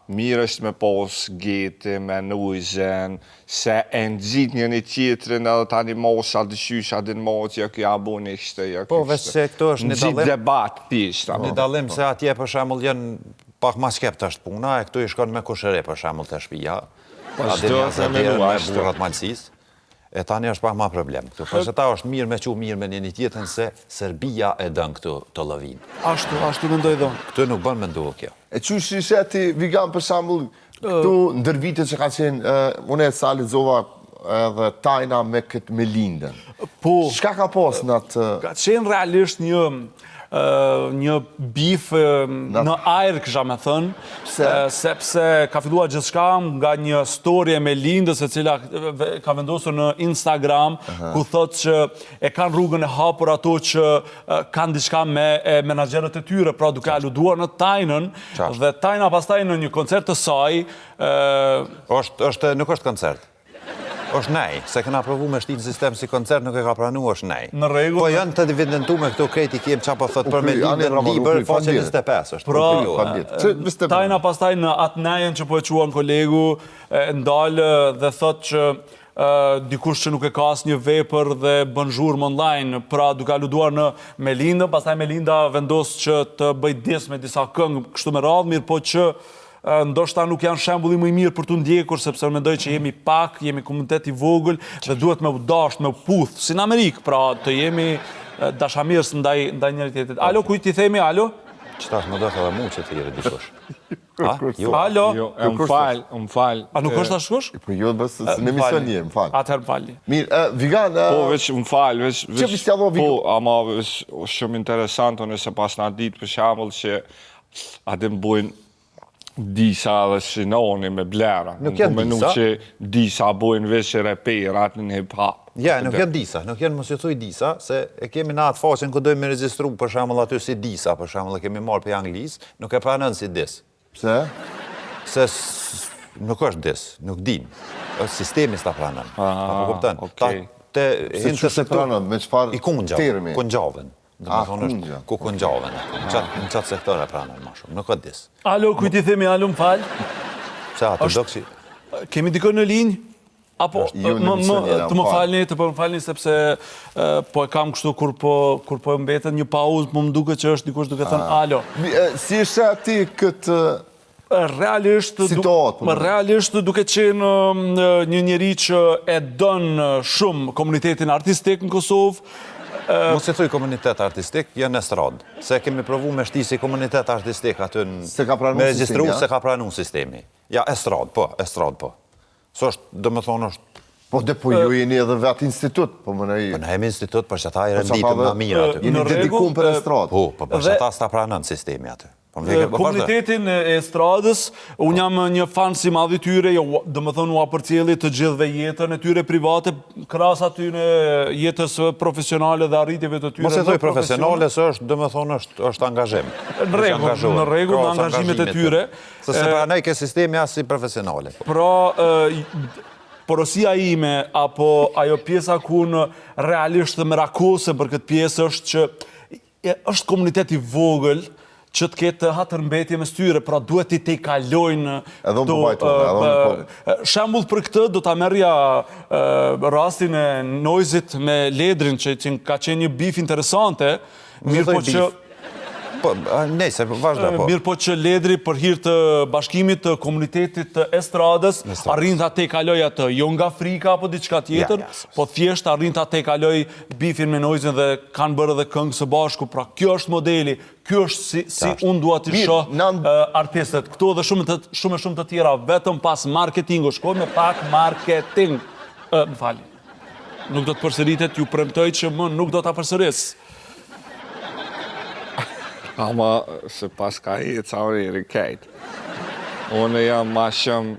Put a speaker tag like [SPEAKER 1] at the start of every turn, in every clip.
[SPEAKER 1] mirë është me pos geti, me nujzen, se e nëzit një tjetrin edhe tani mos a dëshysh, a din mos, ja kjo abo një kështë, ja
[SPEAKER 2] Po, veç se këto është një
[SPEAKER 1] dallim. Nëzit debat pisht.
[SPEAKER 2] Një dallim se atje për shembull janë pak ma skeptë është puna, e këtu i shkon me kushëre për shembull të shtëpia.
[SPEAKER 1] Po, shdo të me
[SPEAKER 2] burrat malësis. E tani është pak ma problem këtu. Përse ta është mirë me mirë me një tjetën se Serbia e dën këtu të lëvin.
[SPEAKER 3] Ashtu mendoj dhonë.
[SPEAKER 2] Këtu nuk bën mendu kjo.
[SPEAKER 4] E qysh shisheti, Vigan, për shembull, këtu ndër vitet që ka qenë, unë e salizova edhe tajna me këtë Melindën.
[SPEAKER 3] Po.
[SPEAKER 4] Shka ka pas në atë...
[SPEAKER 3] Ka qenë realisht një bif në ajrë, kësha me thënë, sepse ka filluar gjithçka nga një story e Melindës e cila ka vendosur në Instagram, ku thotë që e kanë rrugën e hapur ato që kanë diçka me menaxherët e tyre, pra duke aluduar në tajnën, dhe tajna pastaj në një koncert të saj...
[SPEAKER 2] Nuk është koncert. është nej, se këna provu me shtinë sistem si koncert, nuk e ka pranu, është nej.
[SPEAKER 3] Në rregull.
[SPEAKER 2] Po janë të evidentu me këto kreti kiem qa po thot për me Melindën liber, faqe 25 është.
[SPEAKER 3] Pra, tajna pastaj në atë nejen që po e quan kolegu, ndalë dhe thot që dikush që nuk e ka asnjë vepër dhe bën zhurmë online, pra duke aluduar në Melindën, pastaj Melinda vendos që të bëj dis me disa këngë kështu me radhë, mirë po që ndoshta nuk janë shembulli më i mirë për të ndjekur, sepse mendoj që jemi pak, jemi komunitet i vogël dhe duhet me u dasht, me u puth, si në Amerikë, pra të jemi dashamirës ndaj njëri tjetrit. Alo, kujt ti themi, alo?
[SPEAKER 2] Qëtash më dojtë edhe mu që të jere dikush.
[SPEAKER 3] Alo?
[SPEAKER 1] Më falë.
[SPEAKER 3] A nuk është ashtu?
[SPEAKER 4] Po jo, bës në emision një, më falë.
[SPEAKER 3] Atëherë më falni.
[SPEAKER 4] Mirë, Vigan...
[SPEAKER 1] Po, veç më falë,
[SPEAKER 4] që vistjavo
[SPEAKER 1] po, ama shumë interesantë, nëse pas në ditë për shembull që atim bujnë disa dhe sinoni me blera.
[SPEAKER 2] Nuk janë disa?
[SPEAKER 1] Që disa bojnë veshë reperat në hip-hop.
[SPEAKER 2] Ja, nuk janë disa, nuk janë mos ju thuj disa, se e kemi në atë faqen ku dojmë me registru për shembull aty si disa, për shembull e kemi marrë për anglisë, nuk e pranon si dis.
[SPEAKER 4] Pse?
[SPEAKER 2] Se nuk është dis, nuk dim. Është sistemi s'ta pranon. Apo kupton?
[SPEAKER 1] Okej.
[SPEAKER 4] Se që se pranon, me çfarë termi?
[SPEAKER 2] Kungjavën. Ku kungjavën. Në qatë sektor e pranon ma shumë, nuk është dis.
[SPEAKER 3] Alo, kujt i themi, alo, më falë?
[SPEAKER 2] Se atë, doksi...
[SPEAKER 3] Kemi dikon në linjë? Apo, të më falni, sepse po e kam kështu kur po e mbetën një pauzë, po më duke që është dikush duke thënë alo.
[SPEAKER 4] Si është ati këtë situatë?
[SPEAKER 3] Realisht duke qenë një njeri që e dënë shumë komunitetin artistik në Kosovë.
[SPEAKER 2] Mos e thuj komunitet artistik, janë estradë. Se kemi provu me shti si komunitet artistik aty me registru se ka pranu sistemi. Ja, estradë po. So është, dhe më thonë është...
[SPEAKER 4] Po dhe po ju jeni edhe vetë institut, po më në i...
[SPEAKER 2] Po në jemi institut, për që ta i renditëm nga mirë aty.
[SPEAKER 4] Jeni dedikum për estradë.
[SPEAKER 2] Po, për që ta s'ta pranon sistemi aty.
[SPEAKER 3] Komunitetin e estradës, unë jam një fan si madhi tyre, dhe më thonë u apërcjeli të gjithve jetën e tyre private, kras aty në jetës profesionale dhe arritjeve të tyre.
[SPEAKER 2] Mos e thoj profesionale, se është, dhe më thonë, është angazhim.
[SPEAKER 3] Në rregull, në angazhimet e tyre.
[SPEAKER 2] Se pranoj ke sistemi as si profesionale.
[SPEAKER 3] Pra, porosia ime, apo ajo pjesa ku në realisht dhe merakose për këtë pjesë është që është komunitet i vogël, që të ketë hatërmbetje me styre, pra duhet i te i kalojnë shembull për këtë, do ta merrja rastin e Noizit me Ledrin, që ka qenë një bif interesante, mirë po që...
[SPEAKER 2] Nejse, vazhda po.
[SPEAKER 3] Mirë po që Ledri për hir të bashkimit të komunitetit të estradës, arrin të te kaloj atë, jo nga frika apo diçka tjetër, po thjesht arrin të te kaloj bifin me Noizin dhe kanë bërë edhe këngë së bashku, pra kjo është modeli, kjo është si unë dua të shoh artistët. Këto dhe shumë të tjera, vetëm pas marketingu, shkoj me pak marketing. Më fali, nuk do të përsëritet, ju premtoj që më nuk do të përsëris.
[SPEAKER 1] Ama se pas ka i ca oriri kejt. Unë jam ma shumë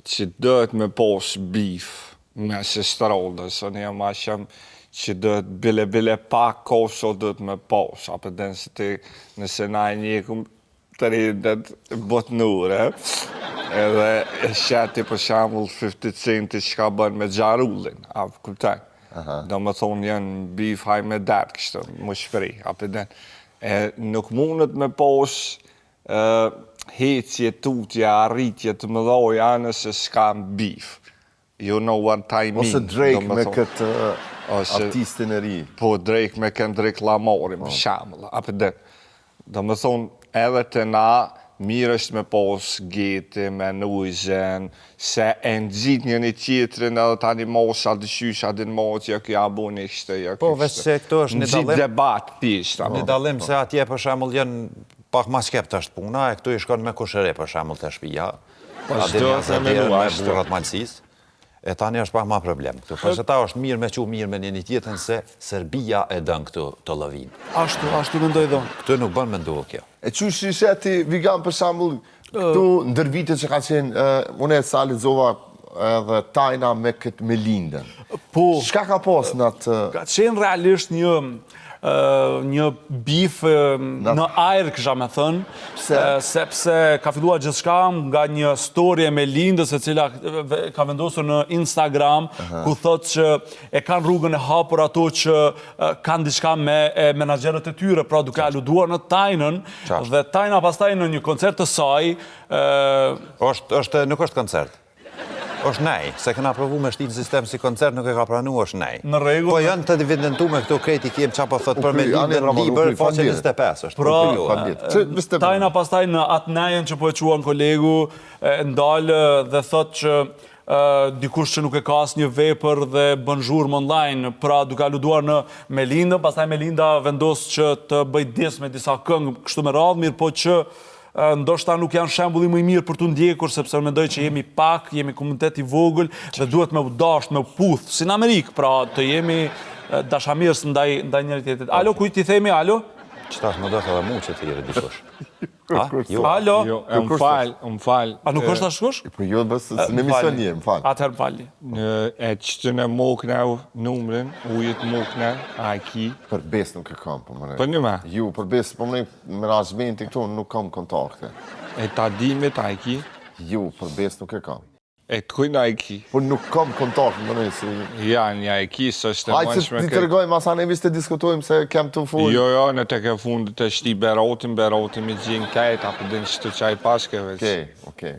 [SPEAKER 1] që dëhet me pos bif me estradës. Unë jam ma shumë që dëhet bile pak koso dëhet me pos. Apo den se ti nëse na e njëkum të rindet botnure. Edhe e sheti për shambull 50 centi që ka bën me gjarullin. Apo kuptaj. Do më thonë janë bif haj me derë kështë më shpëri. Apo den. Nuk mundet me pos hecje, tutje, arritje të mëdhoja nëse s'kam beef. You know what I mean.
[SPEAKER 4] Ose Drake me këtë artistin e ri.
[SPEAKER 1] Po, Drake me Kendrick Lamar, më shamëll. Ape dhe, do më thonë, edhe të na, mirë është me pos geti, me nujzen, se e nëzit një tjetërin edhe tani mos a dëshysh, a din mos, ja kjo abu një kështë, ja kjo
[SPEAKER 2] Po, veç se këto është një
[SPEAKER 1] nëzit
[SPEAKER 2] dalim.
[SPEAKER 1] debat tishtë.
[SPEAKER 2] Një dalim se atje për shemull janë pak ma skeptë është puna, e këtu i shkon me kushëre për shemull të shpija. A din janë zëdjerë me burat malësis. E tani është pak ma problem këtu. Përse ta është mirë me që mirë me një tjetën se Serbia e dënë këtu të lëvin.
[SPEAKER 3] Ashtu mendoj dhonë.
[SPEAKER 2] Këtu nuk bën me ndohë kjo.
[SPEAKER 4] E që shisheti Vigan për shambull, këtu ndër vitet që ka qenë, une e sa lexova edhe tajna me këtë Melindën.
[SPEAKER 3] Po,
[SPEAKER 4] Shka ka pas në atë...
[SPEAKER 3] ka qenë realisht një bif në ajrë, kësha me thënë, sepse ka fillua gjithçka nga një story e Melindës e cila ka vendosur në Instagram, ku thotë që e kanë rrugën e hapur ato që kanë diçka me menaxherët e tyre, pra duke aluduar në tajnën, dhe tajna pastaj në një koncert të saj...
[SPEAKER 2] Nuk është koncert. është nej, se këna provu me shtinë sistem si koncert, nuk e ka pranu, është nej.
[SPEAKER 3] Në rregull.
[SPEAKER 2] Po janë të evidentu me këto kreti kem qa po thot për me liber, faqe 25 është.
[SPEAKER 3] Pra, tajna pastaj në atë nejen që po e quan kolegu, ndalë dhe thot që dikush që nuk e ka asnjë vepër dhe bën zhurmë online, pra duke aluduar në Melindën, pastaj Melinda vendos që të bëj dis me disa këngë kështu me radhë, mirë po që ndoshta nuk janë shembulli më i mirë për t'u ndjekur, sepse mendoj që jemi pak, jemi komunitet i vogël dhe duhet me u dasht, me u puth, si në Amerikë, pra të jemi dashamirës ndaj njëri tjetrit. Alo, kujt ti themi, alo?
[SPEAKER 2] Qëtash më dohë edhe mu që të jere dikush.
[SPEAKER 3] Alo?
[SPEAKER 1] Më falë.
[SPEAKER 3] A nuk është ashtush?
[SPEAKER 4] Po jo, bësë në emision një, më falë.
[SPEAKER 3] Atëherë më falli.
[SPEAKER 1] E që të në moknau numrin, ujët moknau, a ki.
[SPEAKER 4] Për bes nuk e kam, po mëne.
[SPEAKER 1] Për një me?
[SPEAKER 4] Ju, për bes, po mëne, me razmenti këtu nuk kam kontakte.
[SPEAKER 1] E ta dimit, a ki.
[SPEAKER 4] Ju, për bes nuk e kam.
[SPEAKER 1] E të kujnë a ki.
[SPEAKER 4] Po nuk kam kontakt, mëne, si...
[SPEAKER 1] Janë, ja e ki, së është e
[SPEAKER 4] Hajtë
[SPEAKER 1] mënshme
[SPEAKER 4] që ti të regojmë, asa ne visë të diskutojmë se kem të full.
[SPEAKER 1] Jo, në të ke fundit të shti berotim i gjinë kajt, apo din që të qaj paskeve.
[SPEAKER 4] Okej.